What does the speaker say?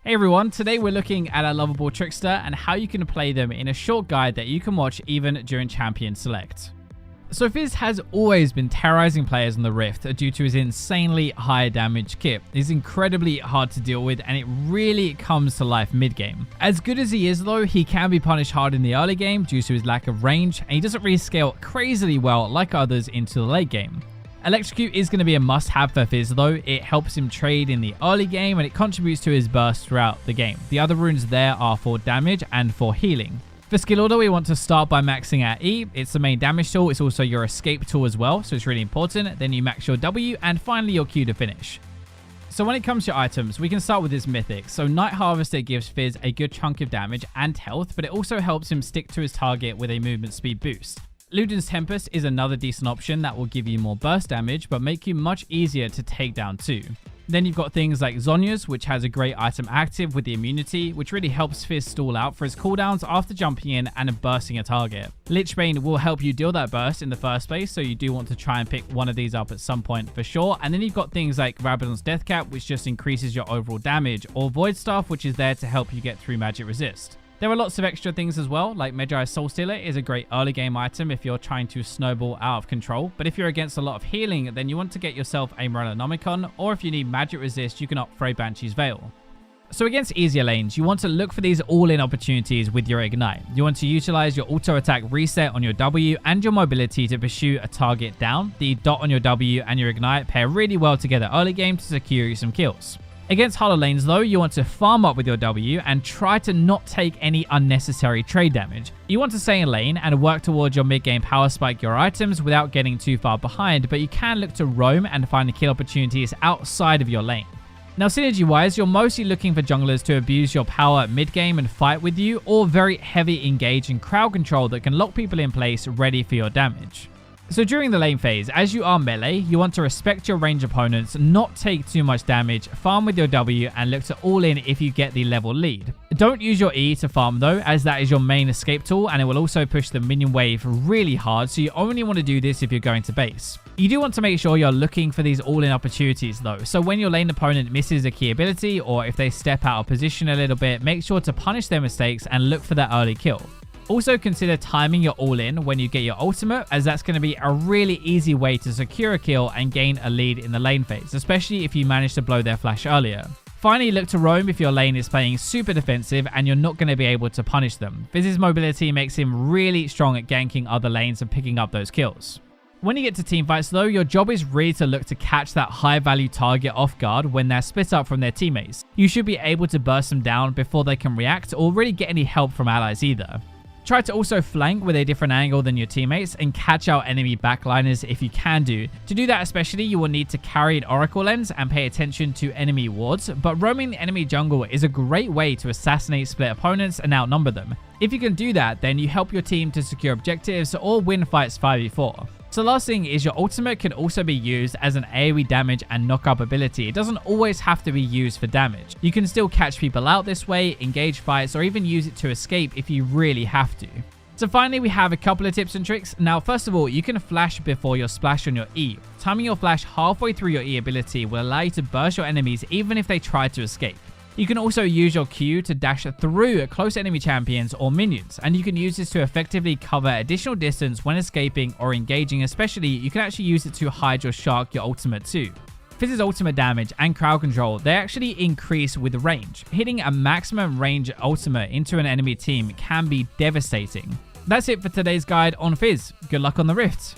Hey everyone, today we're looking at a lovable trickster and how you can play them in a short guide that you can watch even during Champion Select. So Fizz has always been terrorizing players on the Rift due to his insanely high damage kit. He's incredibly hard to deal with and it really comes to life mid-game. As good as he is though, he can be punished hard in the early game due to his lack of range, and he doesn't really scale crazily well like others into the late game. Electrocute is going to be a must-have for Fizz though. It helps him trade in the early game and it contributes to his burst throughout the game. The other runes there are for damage and for healing. For skill order, we want to start by maxing out E. It's the main damage tool. It's also your escape tool as well, so it's really important. Then you max your W and finally your Q to finish. So when it comes to your items, we can start with his mythic. So Night Harvester gives Fizz a good chunk of damage and health, but it also helps him stick to his target with a movement speed boost. Luden's Tempest is another decent option that will give you more burst damage, but make you much easier to take down too. Then you've got things like Zhonya's, which has a great item active with the immunity, which really helps Fizz stall out for his cooldowns after jumping in and bursting a target. Lichbane will help you deal that burst in the first place, so you do want to try and pick one of these up at some point for sure. And then you've got things like Rabadon's Deathcap, which just increases your overall damage, or Void Staff, which is there to help you get through magic resist. There are lots of extra things as well, like Medjai's Soul Stealer is a great early game item if you're trying to snowball out of control, but if you're against a lot of healing, then you want to get yourself a Morellonomicon, or if you need magic resist, you can opt for a Banshee's Veil. So against easier lanes, you want to look for these all-in opportunities with your Ignite. You want to utilize your auto attack reset on your W and your mobility to pursue a target down. The dot on your W and your Ignite pair really well together early game to secure you some kills. Against harder lanes though, you want to farm up with your W and try to not take any unnecessary trade damage. You want to stay in lane and work towards your mid-game power spike your items without getting too far behind, but you can look to roam and find the kill opportunities outside of your lane. Now synergy-wise, you're mostly looking for junglers to abuse your power mid-game and fight with you, or very heavy engage and crowd control that can lock people in place ready for your damage. So during the lane phase, as you are melee, you want to respect your range opponents, not take too much damage, farm with your W, and look to all in if you get the level lead. Don't use your E to farm though, as that is your main escape tool and it will also push the minion wave really hard, so you only want to do this if you're going to base. You do want to make sure you're looking for these all-in opportunities though, so when your lane opponent misses a key ability or if they step out of position a little bit, make sure to punish their mistakes and look for that early kill. Also consider timing your all-in when you get your ultimate, as that's going to be a really easy way to secure a kill and gain a lead in the lane phase, especially if you manage to blow their flash earlier. Finally, look to roam if your lane is playing super defensive and you're not going to be able to punish them. Fizz's mobility makes him really strong at ganking other lanes and picking up those kills. When you get to teamfights though, your job is really to look to catch that high value target off guard when they're split up from their teammates. You should be able to burst them down before they can react or really get any help from allies either. Try to also flank with a different angle than your teammates and catch out enemy backliners if you can do. To do that especially, you will need to carry an Oracle Lens and pay attention to enemy wards, but roaming the enemy jungle is a great way to assassinate split opponents and outnumber them. If you can do that, then you help your team to secure objectives or win fights 5v4. So last thing is your ultimate can also be used as an AoE damage and knock-up ability. It doesn't always have to be used for damage. You can still catch people out this way, engage fights, or even use it to escape if you really have to. So finally, we have a couple of tips and tricks. Now, first of all, you can flash before your splash on your E. Timing your flash halfway through your E ability will allow you to burst your enemies even if they try to escape. You can also use your Q to dash through close enemy champions or minions, and you can use this to effectively cover additional distance when escaping or engaging. Especially, you can actually use it to hide your shark, your ultimate too. Fizz's ultimate damage and crowd control, they actually increase with range. Hitting a maximum range ultimate into an enemy team can be devastating. That's it for today's guide on Fizz. Good luck on the Rift.